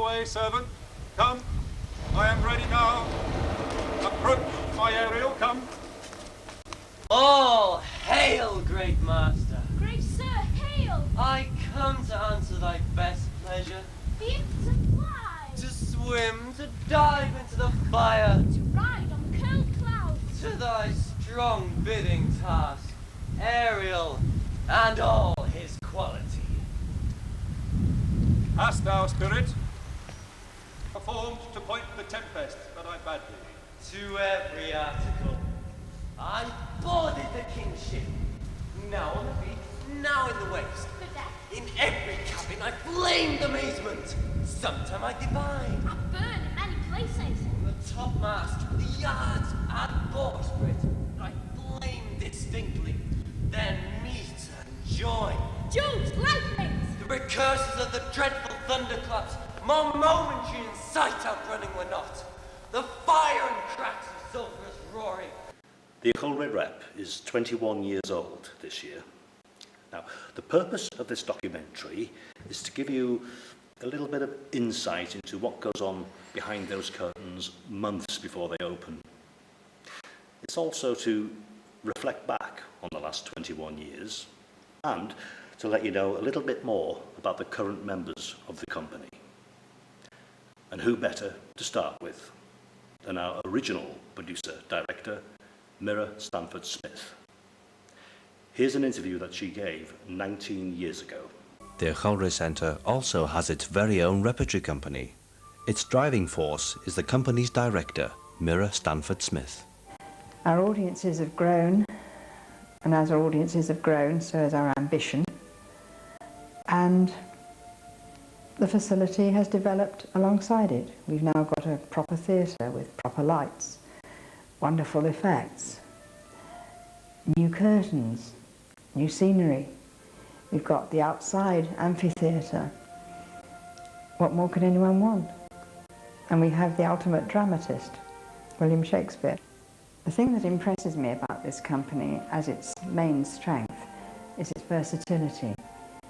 away, servant. Come. I am ready now. Approach, my Ariel, come. All hail, great master. Great sir, hail! I come to answer thy best pleasure. Be it to fly, To swim, to dive into the fire. to ride on curled clouds, To thy strong bidding task, Ariel, and all his quality. Hast thou, spirit, performed to point the tempest that I bade thee? To every article. I boarded the kingship. Now on the beat, now in the waist. the deck, In every cabin I flamed amazement. Sometime I divine. I burn in many places. On the topmast, the yards, and bowsprit, I flame distinctly. Then meet and join. Jove's lightnings, The precursors of the dreadful thunderclaps, more momentary in sight outrunning were not. The fire and cracks of sulphurous roaring. The Ucheldre Rep is 21 years old this year. Now, the purpose of this documentary is to give you a little bit of insight into what goes on behind those curtains months before they open. It's also to reflect back on the last 21 years and to let you know a little bit more about the current members of the company. And who better to start with than our original producer-director, Mira Stanford-Smith. Here's an interview that she gave 19 years ago. The Ucheldre Centre also has its very own repertory company. Its driving force is the company's director, Mira Stanford-Smith. Our audiences have grown, and as our audiences have grown, so has our ambition. And the facility has developed alongside it. We've now got a proper theatre with proper lights, wonderful effects, new curtains, new scenery. We've got the outside amphitheatre. What more could anyone want? And we have the ultimate dramatist, William Shakespeare. The thing that impresses me about this company as its main strength is its versatility.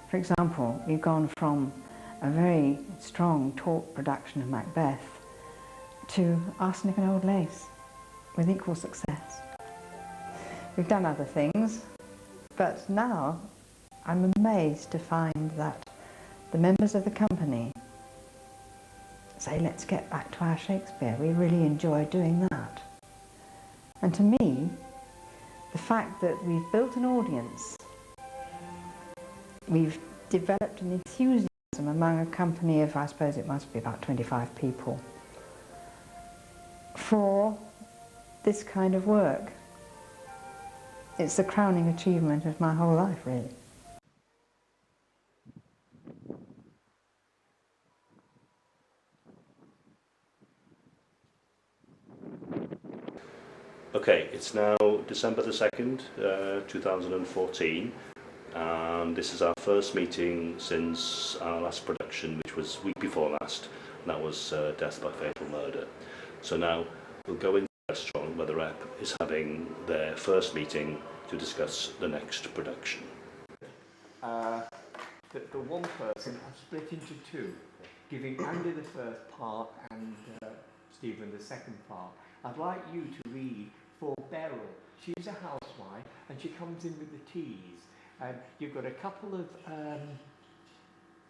For example, we've gone from a very strong, taut production of Macbeth to Arsenic and Old Lace with equal success. We've done other things, but now I'm amazed to find that the members of the company say, let's get back to our Shakespeare. We really enjoy doing that. And to me, the fact that we've built an audience, we've developed an enthusiasm among a company of, I suppose it must be about 25 people, for this kind of work. It's the crowning achievement of my whole life, really. Okay, it's now December the 2nd, 2014, and this is our first meeting since our last production, which was week before last, and that was Death by Fatal Murder. So now we'll go into the restaurant where the Rep is having their first meeting to discuss the next production. The one person I've split into two, giving Andy the first part and Stephen the second part. I'd like you to read for Beryl. She's a housewife and she comes in with the teas. You've got a couple of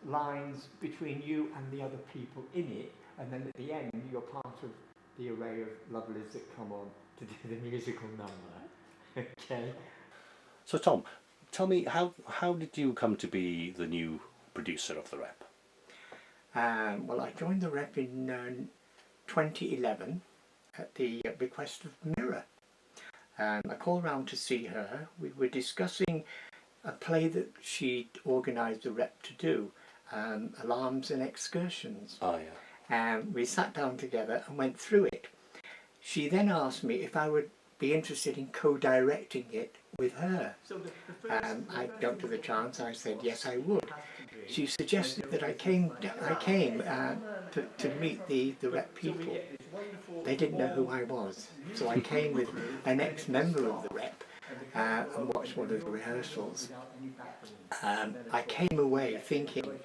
lines between you and the other people in it, and then at the end you're part of the array of lovelies that come on to do the musical number. Okay. So Tom, tell me, how did you come to be the new producer of the Rep? Well, I joined the Rep in 2011 at the request of Mira. I called round to see her. We were discussing a play that she'd organised the Rep to do, Alarms and Excursions. Oh yeah. We sat down together and went through it. She then asked me if I would be interested in co-directing it with her. I jumped to the chance. I said yes, I would. She suggested that I came to meet the Rep people. They didn't know who I was, so I came with an ex-member of the Rep and watched one of the rehearsals. I came away thinking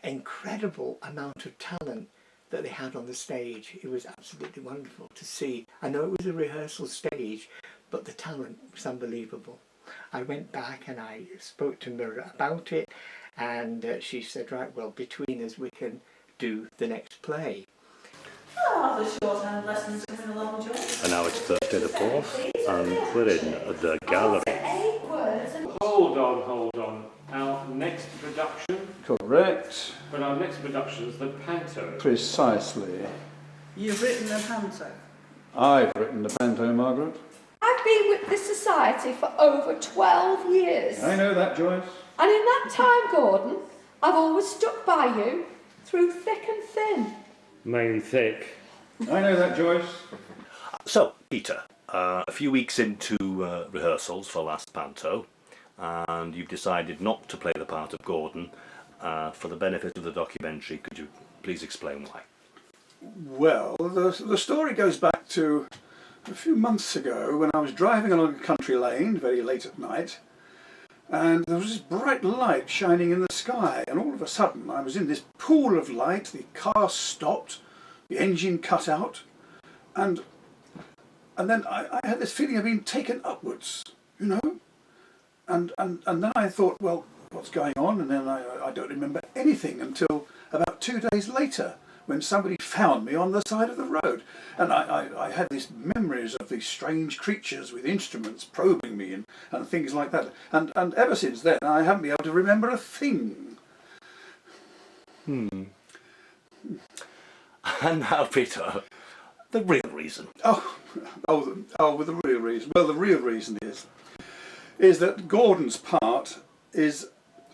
incredible amount of talent that they had on the stage. It was absolutely wonderful to see. I know it was a rehearsal stage, but the talent was unbelievable. I went back and I spoke to Mira about it, and she said, right, well, between us we can do the next play. Oh, the shorthand lessons coming along, Joyce. And now it's Thursday the 4th, and we're in the gallery. Hold on. Our next production? Correct. But our next production is the Panto. Precisely. You've written a panto. I've written the Panto, Margaret. I've been with this society for over 12 years. I know that, Joyce. And in that time, Gordon, I've always stuck by you through thick and thin. Mainly thick. I know that, Joyce. So, Peter, a few weeks into rehearsals for last Panto, and you've decided not to play the part of Gordon for the benefit of the documentary. Could you please explain why? Well, the story goes back to a few months ago when I was driving along a country lane very late at night, and there was this bright light shining in the sky, and all of a sudden I was in this pool of light. The car stopped, the engine cut out, and then I had this feeling of being taken upwards, you know, and then I thought, well, what's going on? And then I don't remember anything until about 2 days later, when somebody found me on the side of the road. And I had these memories of these strange creatures with instruments probing me and things like that. And ever since then, I haven't been able to remember a thing. And now, Peter, the real reason. The real reason. Well, the real reason is that Gordon's part is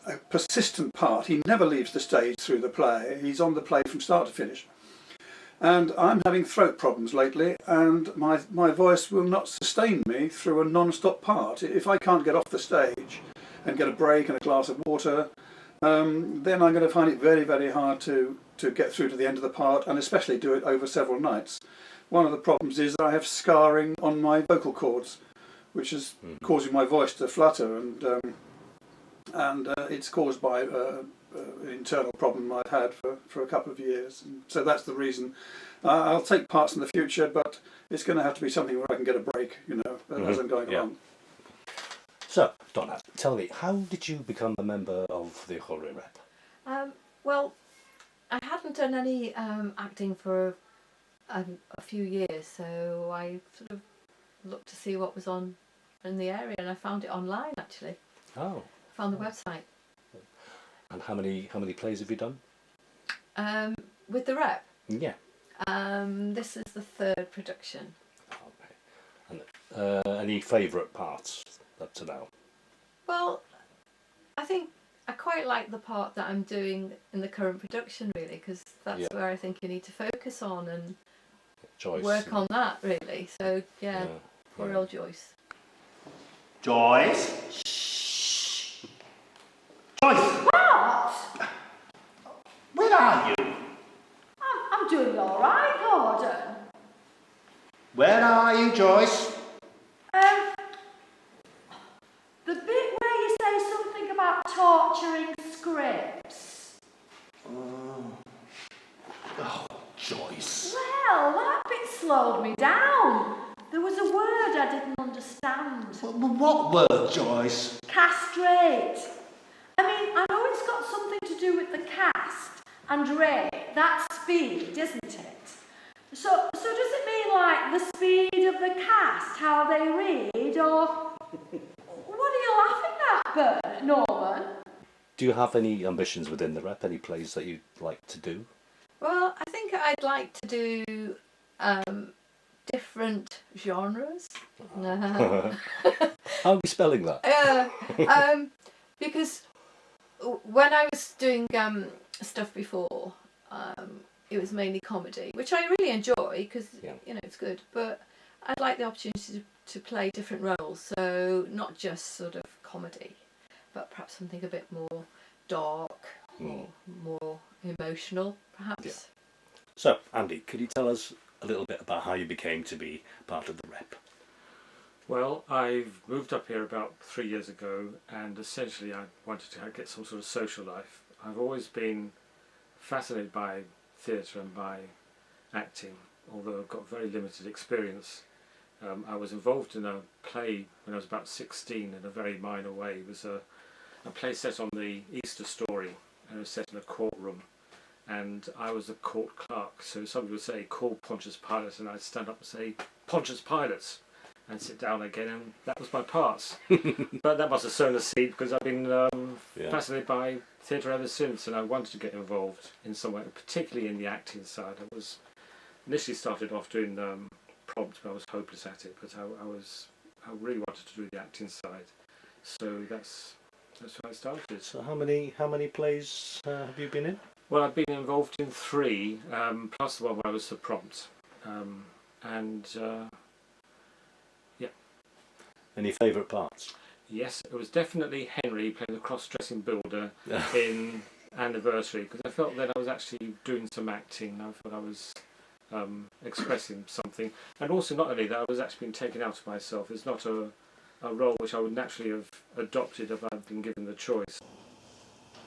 a persistent part. He never leaves the stage through the play. He's on the play from start to finish. And I'm having throat problems lately, and my voice will not sustain me through a non-stop part. If I can't get off the stage and get a break and a glass of water, then I'm going to find it very, very hard to get through to the end of the part, and especially do it over several nights. One of the problems is that I have scarring on my vocal cords, which is causing my voice to flutter, and it's caused by an internal problem I've had for a couple of years. And so that's the reason. I'll take parts in the future, but it's going to have to be something where I can get a break, you know, as I'm going along. So, Donna, tell me, how did you become a member of the Ucheldre Rep? Well, I hadn't done any acting for a few years, so I sort of looked to see what was on in the area, and I found it online actually. Oh. Found the website. And how many plays have you done? With the Rep? Yeah. This is the 3rd production. Okay. And any favourite parts up to now? Well, I think I quite like the part that I'm doing in the current production, really, because that's where I think you need to focus on and work on that, really. So, poor old Joyce. Joyce? Shh! Joyce! What? Where are you? I'm doing all right, Gordon. Where are you, Joyce? The bit where you say something about torturing scripts. Oh, Joyce. Well, that bit slowed me down. There was a word I didn't understand. What word, Joyce? Castrate. I mean, I know it's got something to do with the cast and rate. That's speed, isn't it? So does it mean like the speed of the cast, how they read, or what are you laughing at, Bert, Norman? Do you have any ambitions within the Rep? Any plays that you'd like to do? Well, I think I'd like to do different genres. How are we spelling that? Because when I was doing stuff before, it was mainly comedy, which I really enjoy because you know it's good. But I'd like the opportunity to play different roles, so not just sort of comedy, but perhaps something a bit more dark or more emotional, perhaps. Yeah. So, Andy, could you tell us a little bit about how you became to be part of the Rep? Well, I've moved up here about 3 years ago, and essentially I wanted to get some sort of social life. I've always been fascinated by theatre and by acting, although I've got very limited experience. I was involved in a play when I was about 16 in a very minor way. It was a play set on the Easter story, and it was set in a courtroom, and I was a court clerk, so somebody would say, call Pontius Pilate, and I'd stand up and say, Pontius Pilate, and sit down again, and that was my part. But that must have sown a seed, because I've been fascinated by theatre ever since, and I wanted to get involved in some way, particularly in the acting side. I was initially started off doing prompt, but I was hopeless at it, but I really wanted to do the acting side, so that's why I started. So how many plays have you been in? Well, I've been involved in 3, plus the one where I was the prompt, yeah. Any favourite parts? Yes, it was definitely Henry playing the cross-dressing builder in Anniversary, because I felt that I was actually doing some acting. I thought I was expressing something, and also not only that, I was actually being taken out of myself. It's not a role which I would naturally have adopted if I'd been given the choice.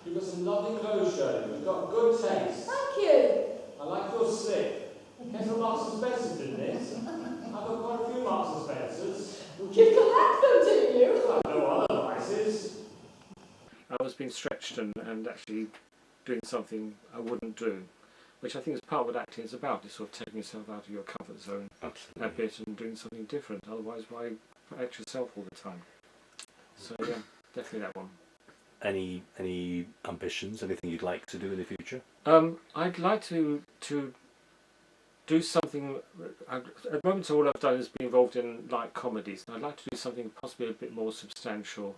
You've got some lovely clothes, Shirley. You've got good taste. Thank you. I like your slip. Came from Marks and Spencer's, didn't it? I've got quite a few Marks and Spencer's. You collect them, do you? I know other vices. I was being stretched and actually doing something I wouldn't do, which I think is part of what acting is about. It's sort of taking yourself out of your comfort zone a bit and doing something different. Otherwise, why act yourself all the time? So yeah, definitely that one. Any ambitions? Anything you'd like to do in the future? I'd like to do something. At the moment, all I've done is be involved in light comedies. I'd like to do something possibly a bit more substantial.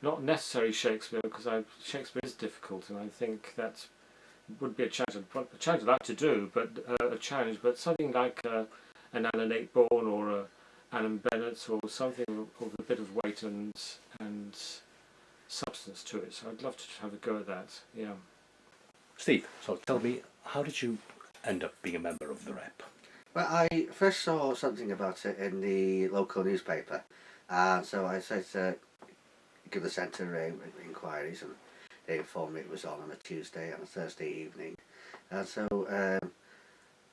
Not necessarily Shakespeare, because Shakespeare is difficult, and I think that would be a challenge I'd like to do, but a challenge. But something like an Alan Ayckbourn or a Alan Bennett, or something with a bit of weight and substance to it. So I'd love to have a go at that. Yeah. Steve, so tell me, how did you end up being a member of the Rep? Well, I first saw something about it in the local newspaper, and so I said to give the centre inquiries, and they informed me it was on a Tuesday and a Thursday evening, and so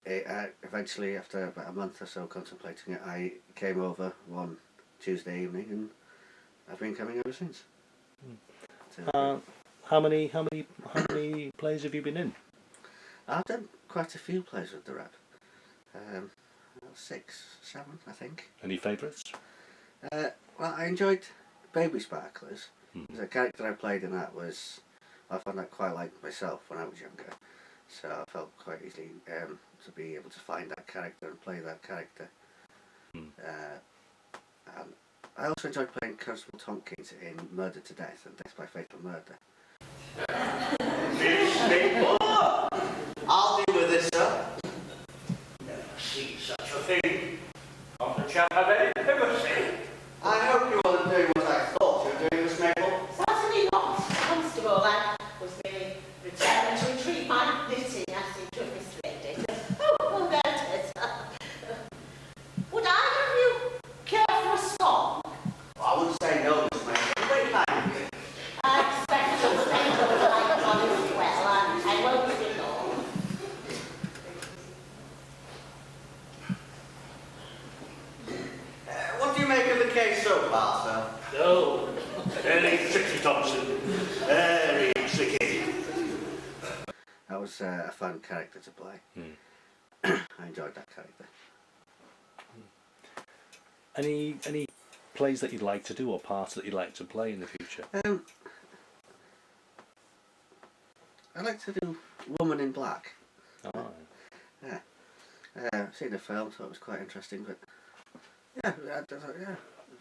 eventually, after about a month or so contemplating it, I came over one Tuesday evening, and I've been coming ever since. How many plays have you been in? I've done quite a few plays with the Rep. 6, 7, I think. Any favourites? Well, I enjoyed Baby Sparklers. The character I played in that was, I found that quite like myself when I was younger. So I felt quite easily to be able to find that character and play that character. And I also enjoyed playing Constable Tompkins in Murder to Death and Death by Fatal Murder. I'll deal with this, sir. Never seen such a thing. Not a chap I've any privacy. I hope you wasn't doing what I thought you were doing, Miss Maple. Certainly not. Constable, I was merely determined to retrieve my knitting as you took misread it. Oh, there it is. Would either of you care for a song? Well, I wouldn't say no, Miss Maple. Very kind of you. I expect you'll say you'll like one as well, and I won't be long. What do you make of the case so far, sir? Oh, very tricky, Thompson. Very tricky. That was a fun character to play. I enjoyed that character. Any plays that you'd like to do, or parts that you'd like to play in the future? I'd like to do Woman in Black. Oh. Yeah. I've seen the film, so it was quite interesting, but yeah,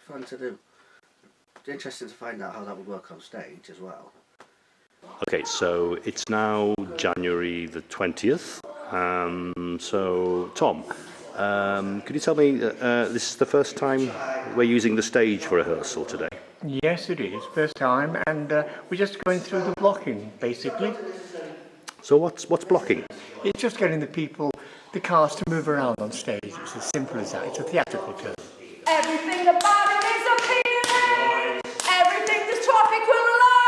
fun to do. Interesting to find out how that would work on stage as well. Okay, so it's now January the 20th. So, Tom, could you tell me, this is the first time we're using the stage for rehearsal today? Yes, it is. First time, and we're just going through the blocking, basically. So what's blocking? It's just getting the cast to move around on stage. It's as simple as that. It's a theatrical term. Everything about it is appealing. Everything this traffic will allow.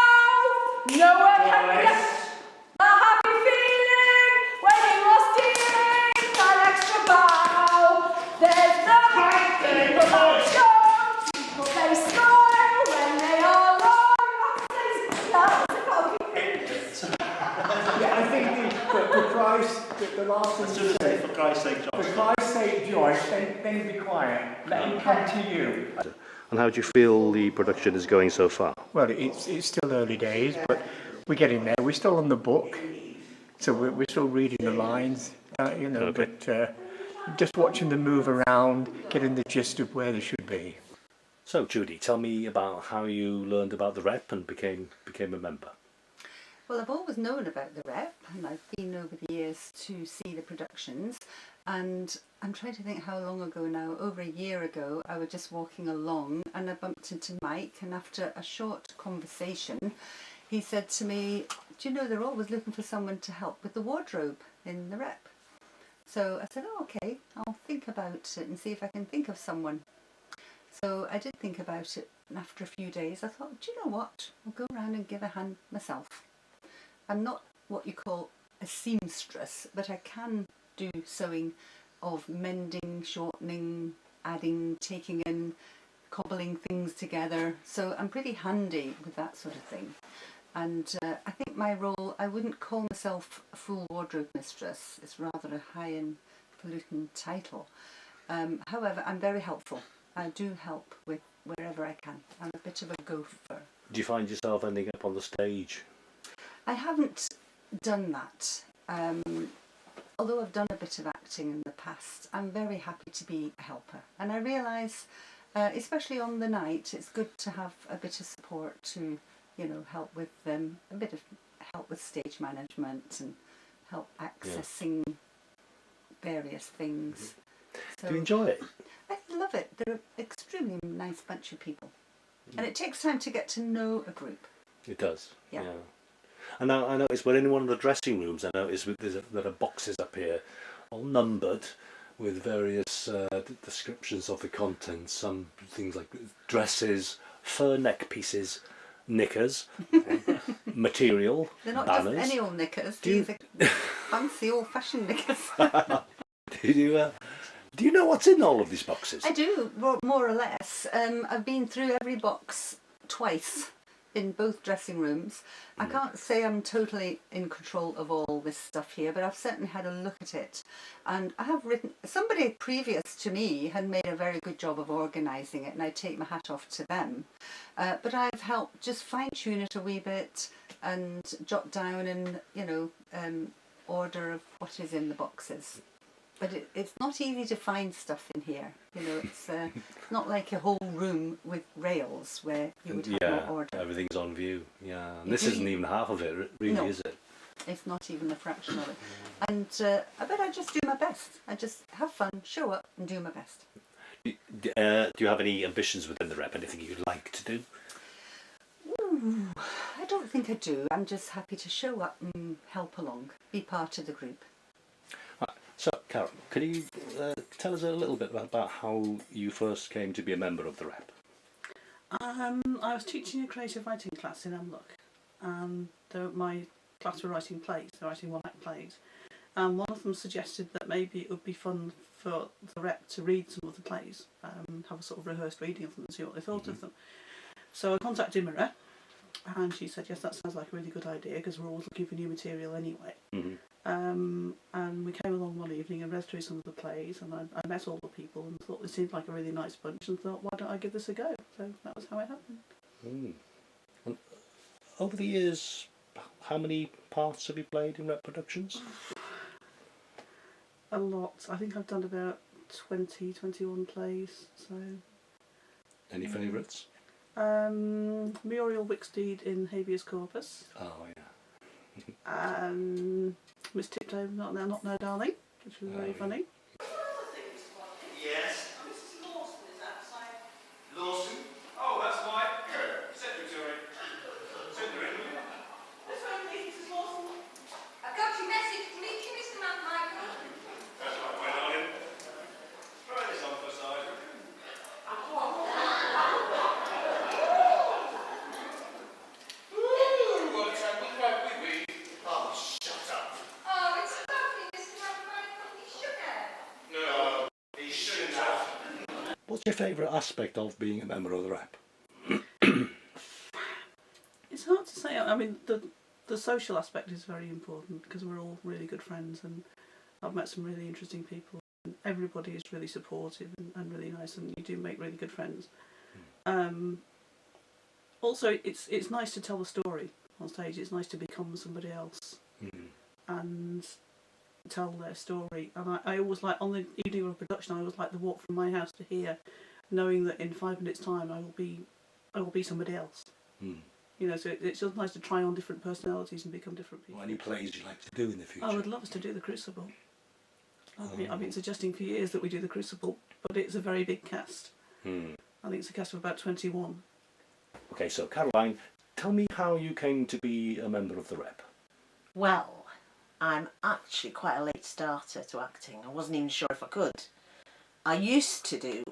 Nowhere can we get a happy feeling. the last thing to say, for Christ's sake, Josh. for Christ's sake, Joyce, then be quiet. Let him come to you. And how do you feel the production is going so far? Well, it's still early days, but we're getting there. We're still on the book, so we're still reading the lines, but just watching them move around, getting the gist of where they should be. So, Judy, tell me about how you learned about the Rep and became a member. Well, I've always known about the Rep, and I've been over the years to see the productions, and I'm trying to think how long ago now. Over a year ago, I was just walking along and I bumped into Mike, and after a short conversation, he said to me, do you know they're always looking for someone to help with the wardrobe in the Rep? So I said, oh, okay, I'll think about it and see if I can think of someone. So I did think about it, and after a few days I thought, do you know what, I'll go around and give a hand myself. I'm not what you call a seamstress, but I can do sewing of mending, shortening, adding, taking in, cobbling things together. So I'm pretty handy with that sort of thing. And I think my role, I wouldn't call myself a full wardrobe mistress. It's rather a high and polluting title. However, I'm very helpful. I do help with wherever I can. I'm a bit of a gopher. Do you find yourself ending up on the stage? I haven't done that. Although I've done a bit of acting in the past, I'm very happy to be a helper. And I realise, especially on the night, it's good to have a bit of support to, help with a bit of help with stage management and help accessing various things. So Do you enjoy it? I love it. They're an extremely nice bunch of people. And it takes time to get to know a group. It does. Yeah. And now I noticed when in one of the dressing rooms, I noticed there are boxes up here, all numbered, with various descriptions of the contents. Some things like dresses, fur neck pieces, knickers, material, They're not banners. just any old knickers. These are fancy old-fashioned knickers. Do you know what's in all of these boxes? I do, more or less. I've been through every box twice in both dressing rooms. I can't say I'm totally in control of all this stuff here, but I've certainly had a look at it. And I have written, somebody previous to me had made a very good job of organising it, and I take my hat off to them. But I've helped just fine-tune it a wee bit and jot down in, order of what is in the boxes. But it's not easy to find stuff in here. It's not like a whole room with rails where you would have more order. Everything's on view. Yeah, and this isn't even half of it, really, no, is it? It's not even a fraction of it. And I just do my best. I just have fun, show up, and do my best. Do you have any ambitions within the Rep? Anything you'd like to do? Ooh, I don't think I do. I'm just happy to show up and help along, be part of the group. So, Karen, can you tell us a little bit about how you first came to be a member of the Rep? I was teaching a creative writing class in Amlock, and my class were writing plays, they were writing one-act plays, and one of them suggested that maybe it would be fun for the Rep to read some of the plays, have a sort of rehearsed reading of them and see what they thought of them. So I contacted Mira, and she said, yes, that sounds like a really good idea, because we're always looking for new material anyway. And we came along one evening and read through some of the plays, and I met all the people and thought this seemed like a really nice bunch, and thought, why don't I give this a go? So that was how it happened. And over the years, how many parts have you played in Rep productions? A lot. I think I've done about 21 plays. So. Any favourites? Muriel Wicksteed in Habeas Corpus. Oh yeah. Miss Tiptoe, Not Now, Darling, which was very funny. Yes. Mrs. Lawson is outside. Lawson? Oh, that's my secretary. Send her in, will you? This way, please, Mrs. Lawson. I've got your message to meet you, Mr. Michael. That's right, my darling. Try this on for size. Ooh, what a tangled web we weave. Oh, shut up. Oh, it's lovely, Mr. Michael. He should have. No, he shouldn't have. What's your favourite aspect of being a member of the Rep? It's hard to say. I mean, the the social aspect is very important because we're all really good friends, and I've met some really interesting people. And everybody is really supportive and really nice, and you do make really good friends. Also, it's nice to tell the story on stage. It's nice to become somebody else and tell their story. And I always like, on the evening of a production, I always like the walk from my house to here, knowing that in 5 minutes' time I will be somebody else. You know, so it's just nice to try on different personalities and become different people. Any plays you like to do in the future? I would love us to do the Crucible. I've been suggesting for years that we do the Crucible, but it's a very big cast. I think it's a cast of about 21. Okay, so Caroline, tell me how you came to be a member of the Rep. Well, I'm actually quite a late starter to acting. I wasn't even sure if I could. I used to do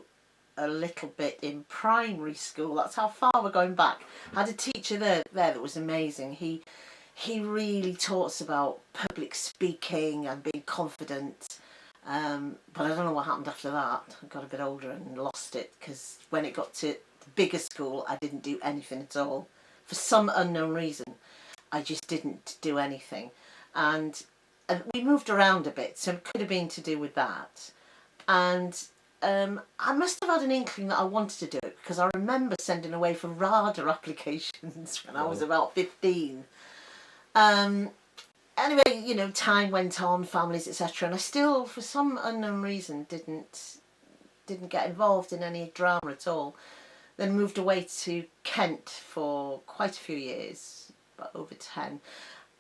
a little bit in primary school. That's how far we're going back. I had a teacher there that was amazing. He really taught us about public speaking and being confident. But I don't know what happened after that. I got a bit older and lost it, because when it got to the bigger school, I didn't do anything at all. For some unknown reason, I just didn't do anything. And we moved around a bit, so it could have been to do with that. And I must have had an inkling that I wanted to do it, because I remember sending away for RADA applications when I was about 15. Anyway, you know, time went on, families, etc., and I still, for some unknown reason, didn't get involved in any drama at all. Then moved away to Kent for quite a few years, about over 10,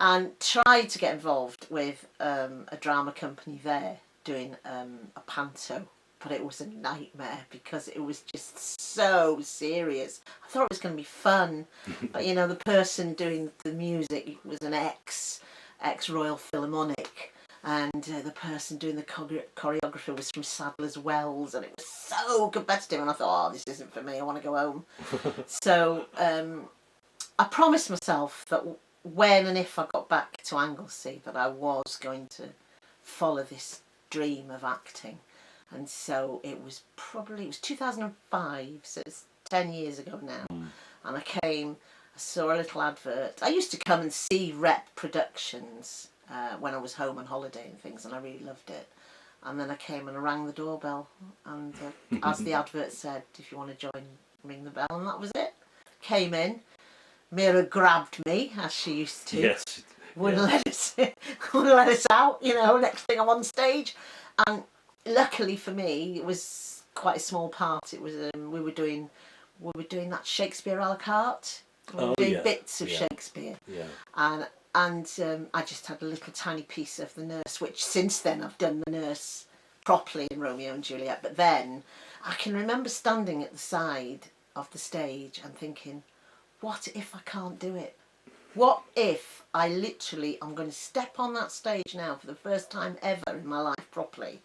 and tried to get involved with a drama company there, doing a Panto. But it was a nightmare because it was just so serious. I thought it was going to be fun, but you know, the person doing the music was an ex-Royal Philharmonic, and the person doing the choreography was from Sadler's Wells, and it was so competitive, and I thought, oh, this isn't for me, I want to go home. So I promised myself that when and if I got back to Anglesey, that I was going to follow this dream of acting. And so it was 2005, so it's 10 years ago now. And I saw a little advert. I used to come and see Rep productions when I was home on holiday and things, and I really loved it. And then I came and I rang the doorbell, and as the advert said, if you want to join, ring the bell, and that was it. Came in, Mira grabbed me, as she used to. Yes. Wouldn't let us out, you know, next thing I'm on stage. And luckily for me, it was quite a small part. It was we were doing that Shakespeare a la carte. We were doing bits of Shakespeare. And I just had a little tiny piece of the nurse, which since then I've done the nurse properly in Romeo and Juliet. But then I can remember standing at the side of the stage and thinking, what if I can't do it? What if I'm going to step on that stage now for the first time ever in my life properly,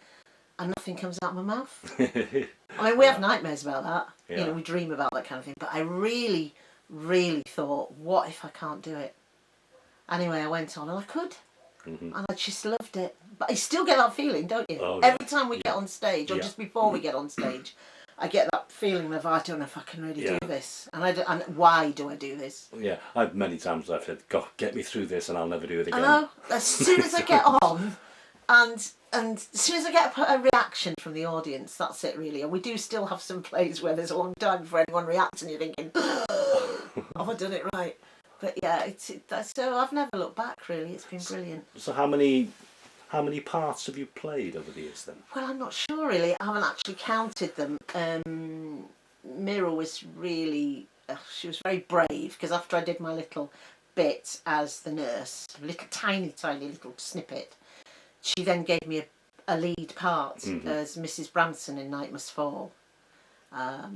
and nothing comes out of my mouth? I mean, we have nightmares about that. You know, we dream about that kind of thing. But I really, really thought, what if I can't do it? Anyway, I went on and I could. And I just loved it. But you still get that feeling, don't you? Every time we get on stage, or just before we get on stage, I get that feeling of, I don't know if I can really do this. And why do I do this? Yeah, I've many times I've said, God, get me through this and I'll never do it again. I know. As soon as I get on, and as soon as I get a reaction from the audience, that's it really. And we do still have some plays where there's a long time before anyone reacts, and you're thinking, have I done it right? But yeah, so I've never looked back really. It's been brilliant. So how many parts have you played over the years then? Well, I'm not sure really. I haven't actually counted them. Mira was really, she was very brave, because after I did my little bit as the nurse, a little tiny little snippet, she then gave me a lead part as Mrs. Branson in Night Must Fall,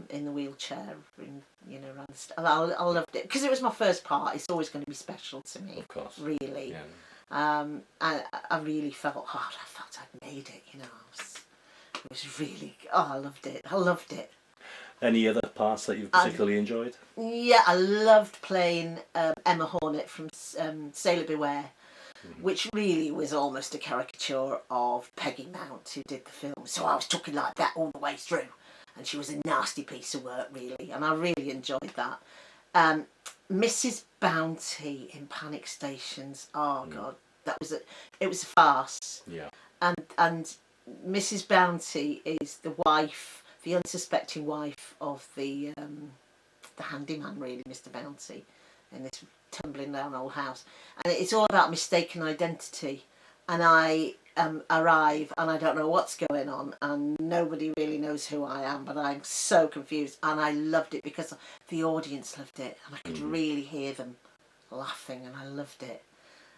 in the wheelchair, you know, around I loved it, because it was my first part. It's always going to be special to me, of course, really. And I really felt, I'd made it, you know. It was really, I loved it. Any other parts that you've particularly enjoyed? Yeah, I loved playing Emma Hornet from Sailor Beware, which really was almost a caricature of Peggy Mount, who did the film. So I was talking like that all the way through, and she was a nasty piece of work, really, and I really enjoyed that. Mrs. Bounty in Panic Stations. Oh God, it was a farce. Yeah. And Mrs. Bounty is the wife, the unsuspecting wife of the handyman, really, Mr. Bounty, in this tumbling down old house. And it's all about mistaken identity. And I arrive and I don't know what's going on and nobody really knows who I am, but I'm so confused. And I loved it because the audience loved it and I could really hear them laughing, and I loved it.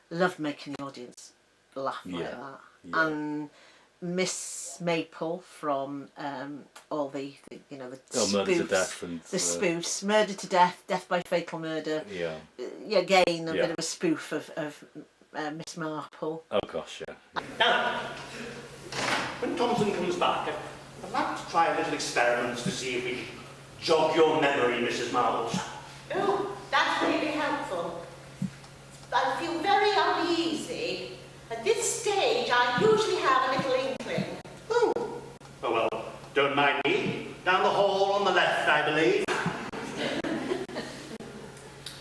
Loved making the audience laugh like that. Yeah. And Miss Maple from all the spoofs, Murder to Death and the spoofs, Murder to Death, Death by Fatal Murder. Yeah. Again, a bit of a spoof of Miss Marple. Oh gosh, yeah. Now, when Thompson comes back, I'd like to try a little experiment to see if we can jog your memory, Mrs. Marbles. Oh, that's really helpful. I feel very uneasy. At this stage, I usually have a little inkling. Oh, well, don't mind me. Down the hall on the left, I believe.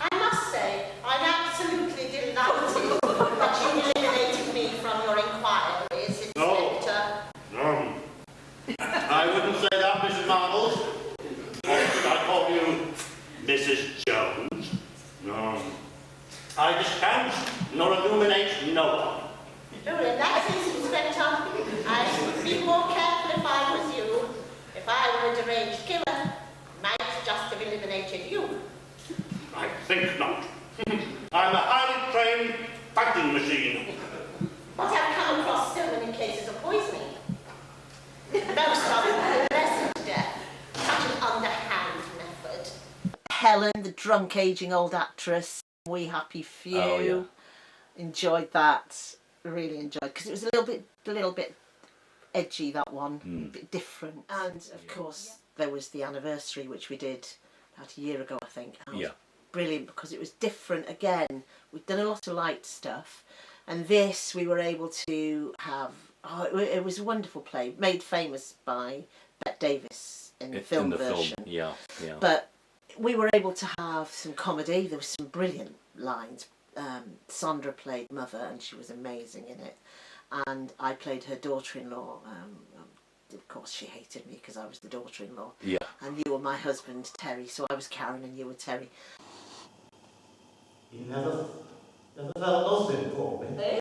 I must say, I'm absolutely delighted that you eliminated me from your inquiries, Inspector. No. I wouldn't say that, Mrs. Marbles. Or should I call you Mrs. Jones? No. I discount nor illuminate no one. Oh, in that case, Inspector, I should be more careful if I was you. If I were a deranged killer, I might just have eliminated you. I think not. I'm a highly trained fighting machine. But I've come across so many cases of poisoning. Most of them pleasant death, such an underhand method. Helen, the drunk aging old actress, We Happy Few. Oh, yeah. Enjoyed that. Really enjoyed, because it was a little bit edgy, that one, a bit different. And of course there was the anniversary, which we did about a year ago, I think. That was brilliant because it was different again. We've done a lot of light stuff, and this we were able to have. It was a wonderful play, made famous by Brian Davies in the film version. Yeah. But we were able to have some comedy. There was some brilliant lines. Sandra played Mother and she was amazing in it, and I played her daughter-in-law. Of course she hated me because I was the daughter-in-law, and you were my husband Terry, so I was Karen and you were Terry. You never felt nothing for me. Eh?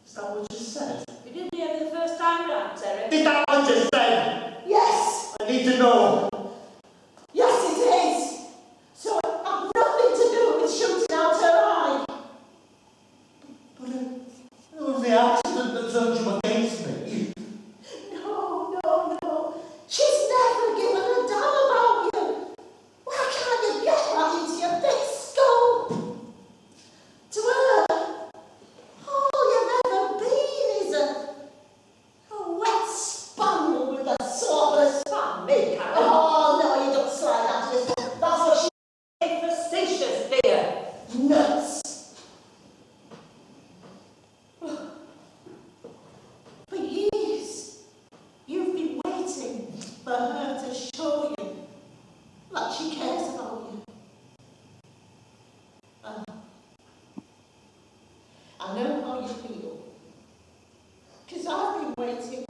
Is that what you said? You didn't hear me the first time round, Terry. Is that what you said? Yes! I need to know. Yes, it is! So it had nothing to do with shooting out her eye. But it was the accident that turned you against me. No. She's never given a damn about you. Why can't you get that into your big skull? To her, all you've ever been is a wet sponge with a sawless fan. Me, Karen. Oh, no, you don't slide that to this. That's what she made facetious, dear. Nuts. For years, you've been waiting for her to show you that she cares about you. I know how you feel, because I've been waiting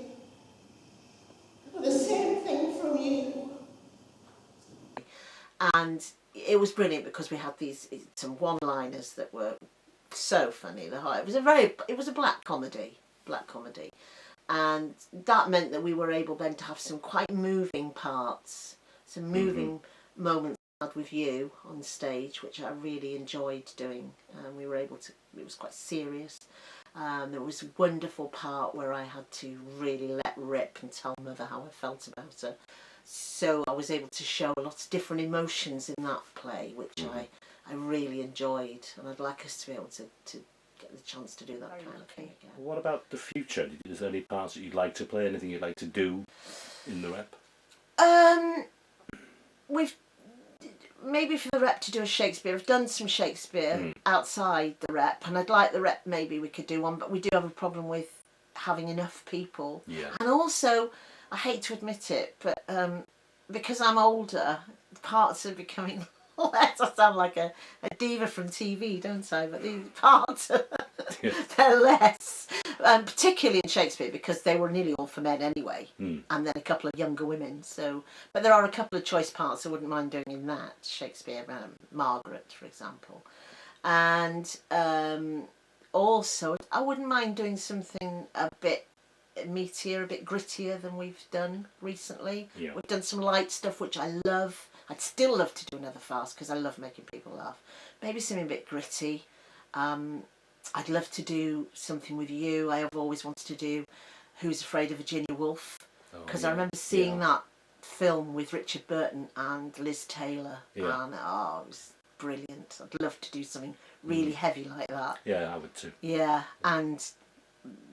for the same thing from you. And it was brilliant because we had some one-liners that were so funny. It was a black comedy, and that meant that we were able then to have some quite moving parts, some moving moments with you on stage, which I really enjoyed doing. We were able to. It was quite serious. There was a wonderful part where I had to really let rip and tell Mother how I felt about her. So I was able to show lots of different emotions in that play, which I really enjoyed, and I'd like us to be able to get the chance to do that kind of thing again. What about the future? Is there any parts that you'd like to play? Anything you'd like to do in the rep? We've maybe for the rep to do a Shakespeare. I've done some Shakespeare outside the rep, and I'd like the rep. Maybe we could do one, but we do have a problem with having enough people. Yeah. And also, I hate to admit it, but because I'm older, parts are becoming less. I sound like a diva from TV, don't I? But these parts, they're less. Particularly in Shakespeare, because they were nearly all for men anyway, and then a couple of younger women. So, but there are a couple of choice parts I wouldn't mind doing in that. Shakespeare, Margaret, for example. And also, I wouldn't mind doing something a bit meatier, a bit grittier than we've done recently. Yeah. We've done some light stuff, which I love. I'd still love to do another farce because I love making people laugh. Maybe something a bit gritty. I'd love to do something with you. I have always wanted to do Who's Afraid of Virginia Woolf, because I remember seeing that film with Richard Burton and Liz Taylor, and it was brilliant. I'd love to do something really heavy like that. Yeah, I would too. Yeah, and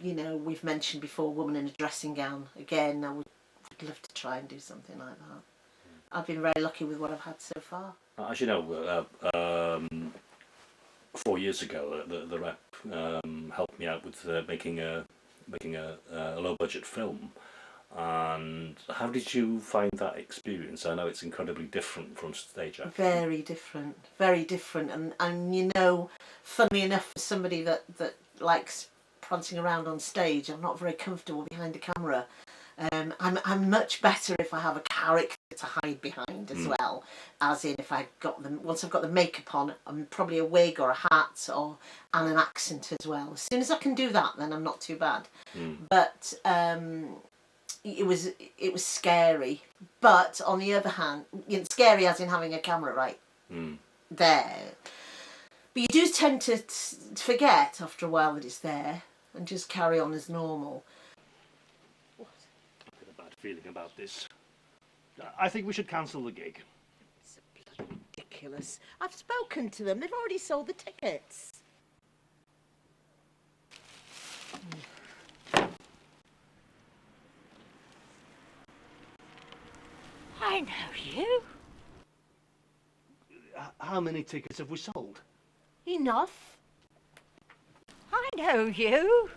you know, we've mentioned before Woman in a Dressing Gown. Again, I would love to try and do something like that. I've been very lucky with what I've had so far. As you know, 4 years ago, the rep helped me out with making a low budget film. And how did you find that experience? I know it's incredibly different from stage acting. Very different, and you know, funnily enough, for somebody that likes prancing around on stage, I'm not very comfortable behind a camera. I'm much better if I have a character to hide behind as well, as in if once I've got the makeup on, I'm probably a wig or a hat and an accent as well. As soon as I can do that, then I'm not too bad. But it was scary. But on the other hand, scary as in having a camera right there. But you do tend to forget after a while that it's there and just carry on as normal. I've got a bad feeling about this. I think we should cancel the gig. It's bloody ridiculous. I've spoken to them. They've already sold the tickets. I know you. How many tickets have we sold? Enough. I know you.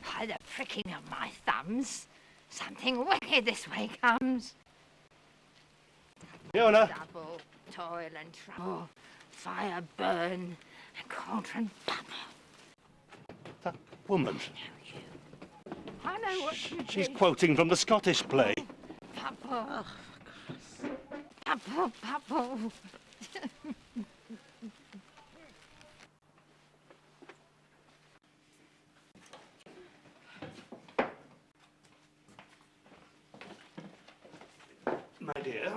By the pricking of my thumbs, something wicked this way comes. Fiona! Double, toil and trouble, fire burn, and cauldron bubble. That woman. I know what you She's did. quoting from the Scottish play. Bubble. Bubble, bubble. My dear,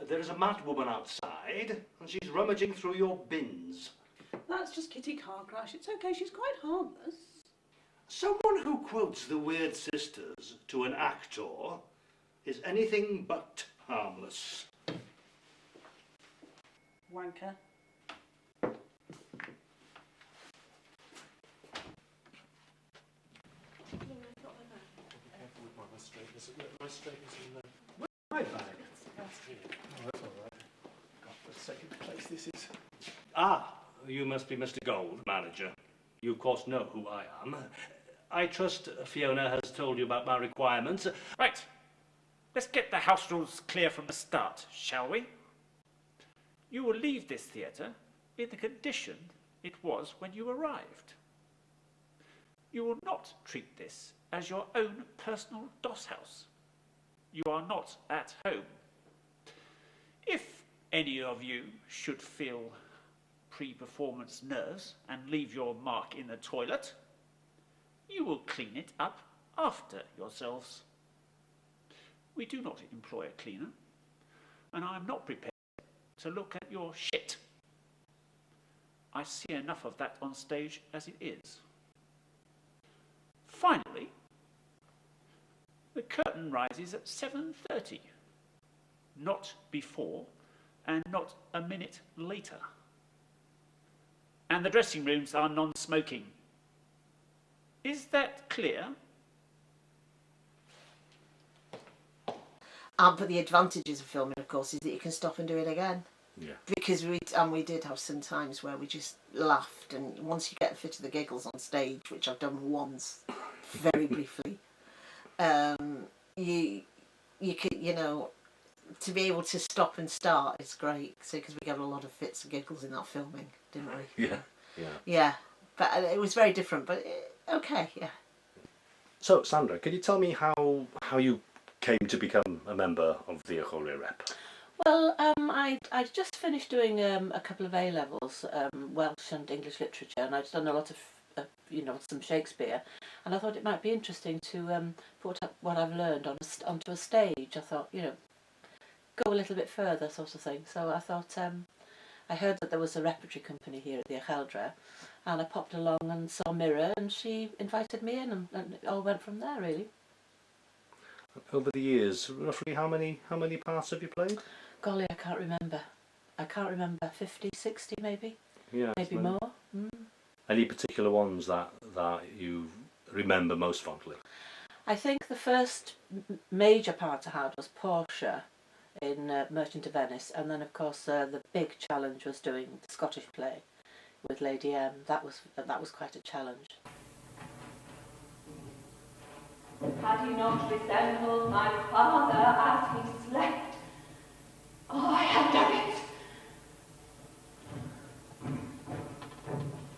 there is a mad woman outside, and she's rummaging through your bins. That's just Kitty Carcrash. It's okay, she's quite harmless. Someone who quotes the Weird Sisters to an actor is anything but harmless. Wanker. My bag. Oh, that's all right. God, what a second place this is. Ah, you must be Mr. Gold, manager. You, of course, know who I am. I trust Fiona has told you about my requirements. Right. Let's get the house rules clear from the start, shall we? You will leave this theatre in the condition it was when you arrived. You will not treat this as your own personal doss house. You are not at home. If any of you should feel pre-performance nerves and leave your mark in the toilet, you will clean it up after yourselves. We do not employ a cleaner, and I am not prepared to look at your shit. I see enough of that on stage as it is. Finally, the curtain rises at 7:30, not before and not a minute later. And the dressing rooms are non-smoking. Is that clear? But the advantages of filming, of course, is that you can stop and do it again. Yeah. Because we did have some times where we just laughed, and once you get the fit of the giggles on stage, which I've done once, very briefly, you could, you know, to be able to stop and start is great. So because we got a lot of fits and giggles in that filming, didn't we? Yeah, yeah. Yeah, but it was very different. But okay, yeah. So, Sandra, could you tell me how you came to become a member of the Ucheldre Rep? Well, I just finished doing a couple of A-levels, Welsh and English literature, and I'd done a lot of, some Shakespeare, and I thought it might be interesting to put up what I've learned onto a stage. I thought, go a little bit further, sort of thing. So I thought, I heard that there was a repertory company here at the Ucheldre, and I popped along and saw Mira, and she invited me in, and it all went from there, really. Over the years, roughly how many parts have you played? Golly, I can't remember. 50, 60 maybe. Yeah, maybe more. Mm. Any particular ones that you remember most fondly? I think the first major part I had was Portia in Merchant of Venice, and then of course the big challenge was doing the Scottish play with Lady M. That was quite a challenge. Had he not resembled my father as he slept? Oh, I have done it!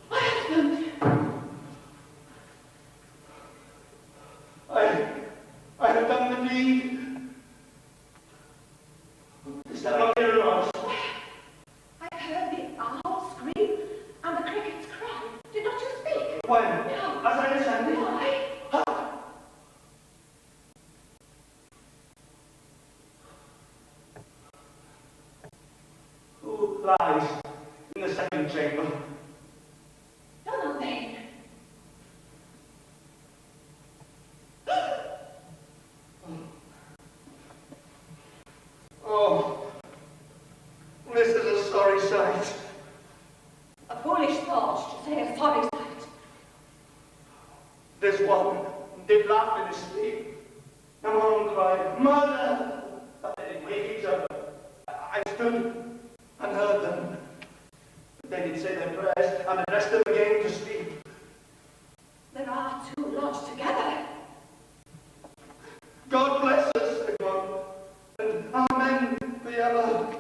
My husband! I have done the deed. Is that not here or not? I heard the owl scream and the crickets cry. Did not you speak? When? No. As I ascended? Why? Who lies in the second chamber? Nothing. Oh, this is a sorry sight. A foolish thought to say a sorry sight. This one did laugh in his sleep, and one cried, "Murder!" But they didn't wake each other. I stood and heard them. But they did say their prayers and addressed them again to sleep. There are two lodged together. God bless us, said one, and Amen, the other.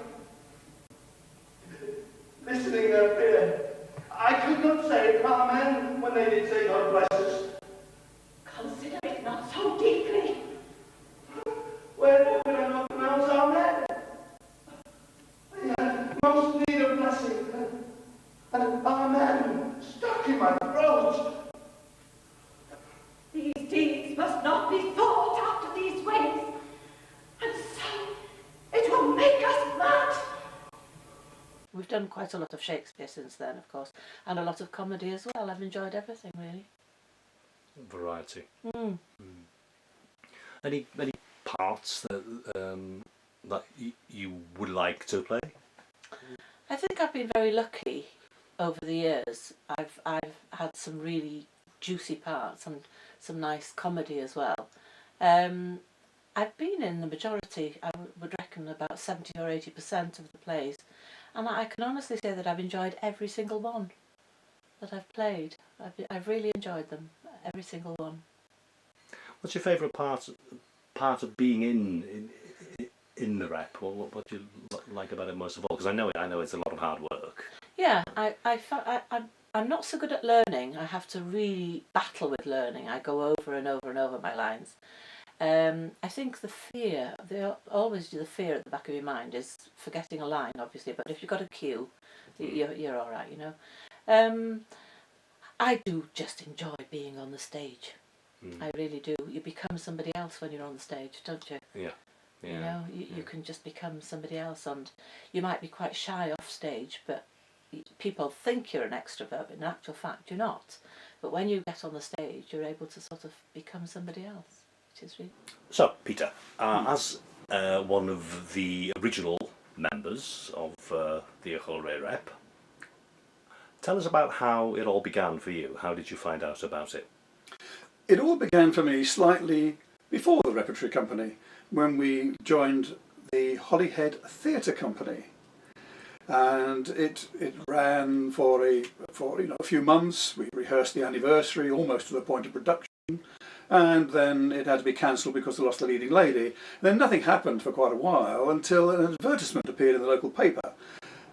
Listening their fear, I could not say Amen when they did say God bless us. Consider it not so deeply. Wherefore could I not pronounce Amen? I had most need of blessing, and Amen stuck in my throat. These deeds must not be thought after these ways, and so it will make us mad. We've done quite a lot of Shakespeare since then, of course, and a lot of comedy as well. I've enjoyed everything, really. Variety. Mm. Any parts that that you would like to play? I think I've been very lucky over the years. I've had some really juicy parts and some nice comedy as well. I've been in the majority, I would reckon about 70 or 80% of the plays, and I can honestly say that I've enjoyed every single one that I've played. I've really enjoyed them, every single one. What's your favourite part of being in the rep? What do you like about it most of all? Because I know it's a lot of hard work. Yeah, I'm not so good at learning. I have to really battle with learning. I go over and over and over my lines. I think the fear, always the fear at the back of your mind is forgetting a line, obviously, but if you've got a cue, you're all right, I do just enjoy being on the stage. I really do. You become somebody else when you're on the stage, don't you? Yeah. Yeah. You can just become somebody else, and you might be quite shy off stage, but people think you're an extrovert, but in actual fact you're not. But when you get on the stage, you're able to sort of become somebody else, which is really... So, Peter, as one of the original members of the Ucheldre Rep, tell us about how it all began for you. How did you find out about it? It all began for me slightly before the repertory company, when we joined the Holyhead Theatre Company, and it ran for a few months. We rehearsed the anniversary almost to the point of production, and then it had to be cancelled because they lost the leading lady. Then nothing happened for quite a while until an advertisement appeared in the local paper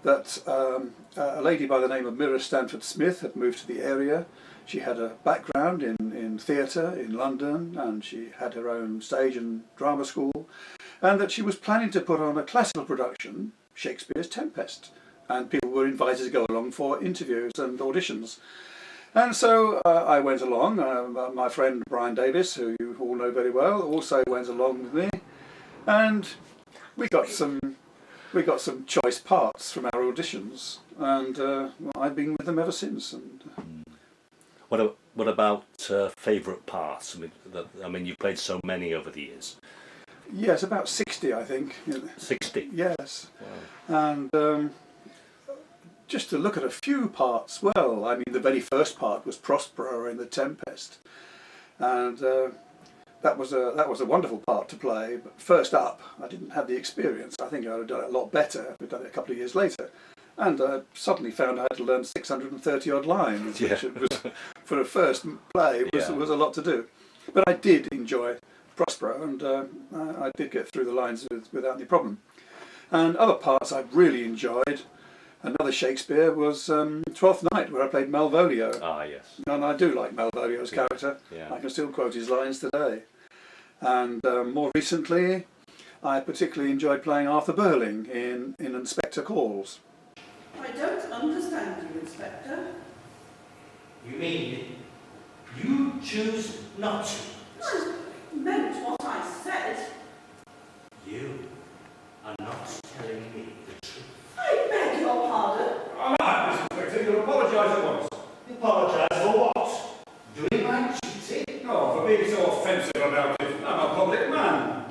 that a lady by the name of Mira Stanford Smith had moved to the area. She had a background in theatre in London, and she had her own stage and drama school, and that she was planning to put on a classical production, Shakespeare's Tempest, and people were invited to go along for interviews and auditions. And so I went along. My friend Brian Davies, who you all know very well, also went along with me, and we got some choice parts from our auditions, and well, I've been with them ever since. And What about favourite parts? I mean, you've played so many over the years. yes, about 60, I think. 60? Yes. Wow. And just to look at a few parts, well, I mean, the very first part was Prospero in The Tempest, and that was a wonderful part to play. But first up, I didn't have the experience. I think I would have done it a lot better. We've done it a couple of years later, and I suddenly found I had to learn 630 odd lines, which it was, for a first play was a lot to do. But I did enjoy Prospero, and I did get through the lines without any problem. And other parts I really enjoyed. Another Shakespeare was Twelfth Night, where I played Malvolio. Ah, yes. And I do like Malvolio's character. Yeah. I can still quote his lines today. And more recently, I particularly enjoyed playing Arthur Burling in Inspector Calls. I don't understand you, Inspector. You mean you choose not to? I meant what I said. You are not telling me the truth. I beg your pardon. I'm not, Mr. Inspector. You'll apologise at once. Apologise for what? Doing my duty? No, for being so offensive about it. I'm a public man.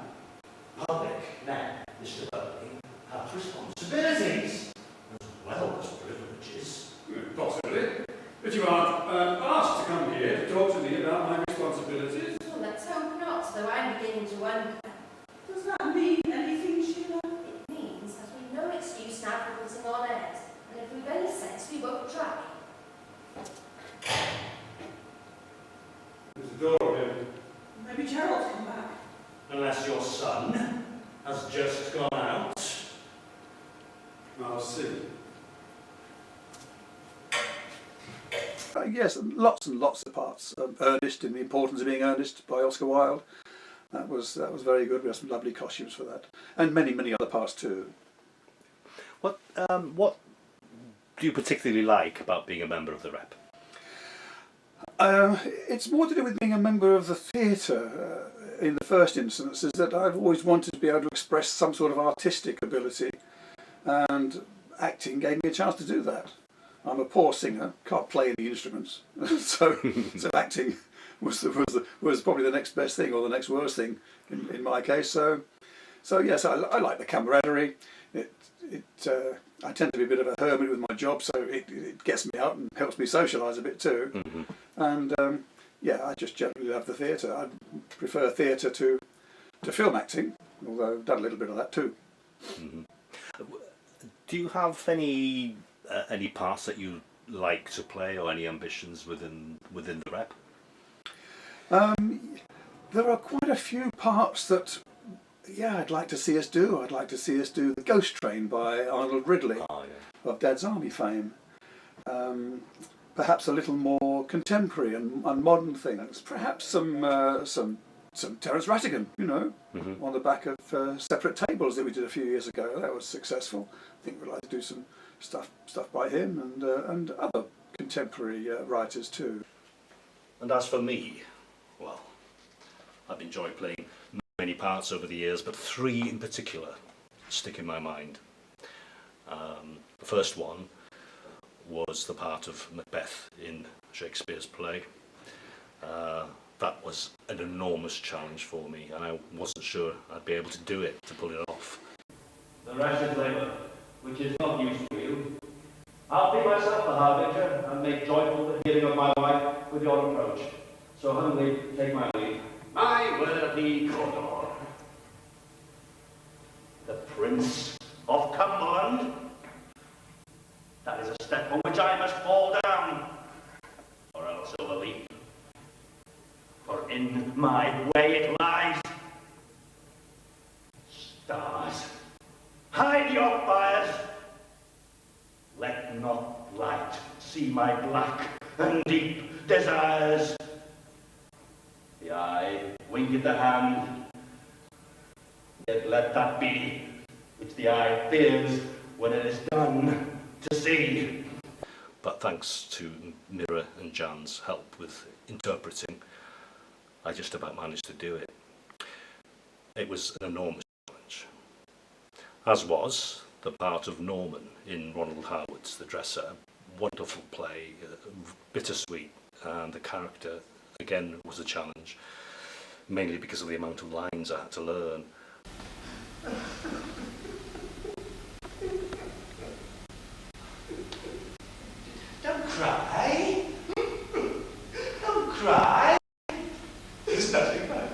Public men, Mr. Burley, have responsibilities as well as privileges. Possibly. But you aren't asked to come here to talk to me about my responsibilities. Well, let's hope not, though I'm beginning to wonder. Does that mean anything, Sheila? It means that we've no excuse now for putting on airs, and if we've any sense, we won't try. There's a door again. Maybe Gerald's come back. Unless your son has just gone out. I'll see. Yes, lots and lots of parts. Ernest in The Importance of Being Earnest by Oscar Wilde. That was very good. We had some lovely costumes for that, and many other parts too. What do you particularly like about being a member of the Rep? It's more to do with being a member of the theatre in the first instance, is that I've always wanted to be able to express some sort of artistic ability, and acting gave me a chance to do that. I'm a poor singer, can't play any instruments, so acting was probably the next best thing or the next worst thing in my case. So yes, I like the camaraderie. I tend to be a bit of a hermit with my job, so it gets me out and helps me socialise a bit too. Mm-hmm. And I just generally love the theatre. I prefer theatre to film acting, although I've done a little bit of that too. Mm-hmm. Do you have any parts that you like to play, or any ambitions within the Rep? There are quite a few parts that, I'd like to see us do. I'd like to see us do The Ghost Train by Arnold Ridley of Dad's Army fame. Perhaps a little more contemporary and modern things. Perhaps some Terence Rattigan, Mm-hmm. on the back of Separate Tables that we did a few years ago. That was successful. I think we'd like to do some stuff by him and other contemporary writers too. And as for me, well, I've enjoyed playing many parts over the years, but 3 in particular stick in my mind. The first one was the part of Macbeth in Shakespeare's play. That was an enormous challenge for me, and I wasn't sure I'd be able to do it, to pull it off. The wretched labour, which is not used to you, I'll be myself the harbinger, and make joyful the hearing of my wife with your approach. So humbly take my leave. My worthy Cawdor, the Prince of Cumberland. That is a step on which I must fall down, or else overleap. For in my way it lies. Stars, hide your fires. Let not light see my black and deep desires. The eye winketh the hand, yet let that be which the eye fears when it is done to see. But thanks to Mira and Jan's help with interpreting, I just about managed to do it. It was an enormous challenge, as was the part of Norman in Ronald Howard's The Dresser. Wonderful play, bittersweet, and the character again was a challenge, mainly because of the amount of lines I had to learn. Don't cry. Don't cry. There's nothing right.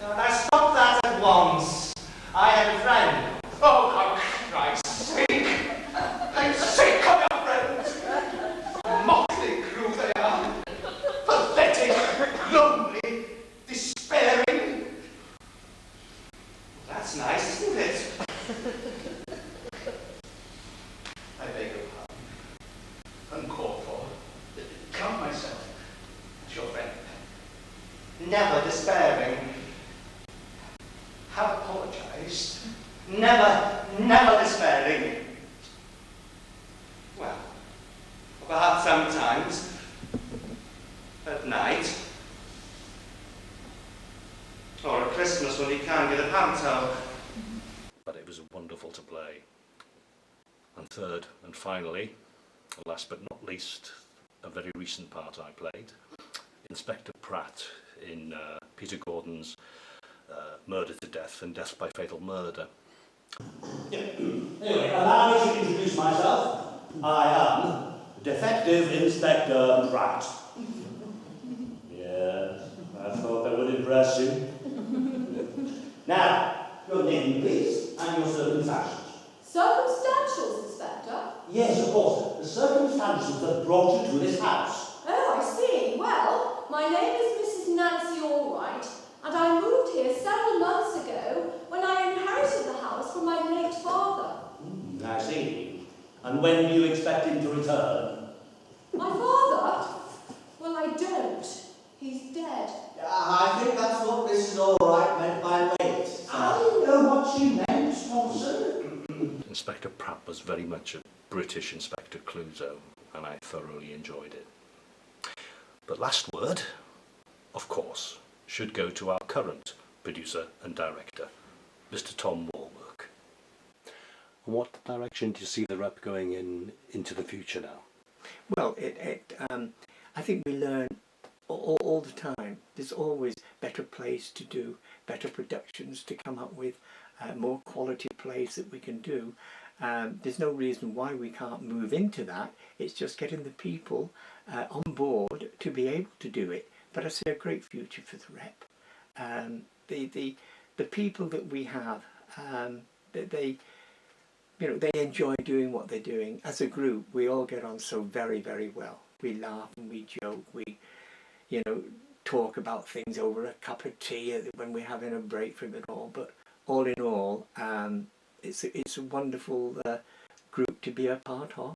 Now stop that at once. I had a friend. Oh, for Christ's sake. I'm sick of your friends. Motley crew they are. Pathetic, lonely, despairing. That's nice, isn't it? I beg your pardon. Uncalled for. Count myself as your friend. Never despairing. Have apologized. Never despairing. Well, perhaps sometimes at night, or at Christmas when you can't get a panto. But it was wonderful to play. And third and finally, last but not least, a very recent part I played, Inspector Pratt in Peter Gordon's Murder to Death and Death by Fatal Murder. Anyway, allow me to introduce myself. I am Detective Inspector Pratt. Yes, I thought that would impress you. Now, your name, please, and your circumstantials. Circumstantials, Inspector? Yes, of course, the circumstantials that brought you to this house. Oh, I see. Well, my name is Mrs. Nancy Allwright, and I moved here several months ago when I inherited the house from my late father. I see. And when do you expect him to return? My father? Well, I don't. He's dead. I think that's what Mrs. Allwright meant by late. I know what she meant, Thompson. Inspector Pratt was very much a British Inspector Clouseau, and I thoroughly enjoyed it. But last word, of course, should go to our current producer and director, Mr. Tom Warburg. And what direction do you see the Rep going into the future now? Well, I think we learn all the time. There's always better plays to do, better productions to come up with, more quality plays that we can do. There's no reason why we can't move into that. It's just getting the people on board to be able to do it. But I see a great future for the Rep. The people that we have, they enjoy doing what they're doing. As a group, we all get on so very, very well. We laugh and we joke. We, talk about things over a cup of tea when we're having a break from it all. But all in all, it's a wonderful group to be a part of.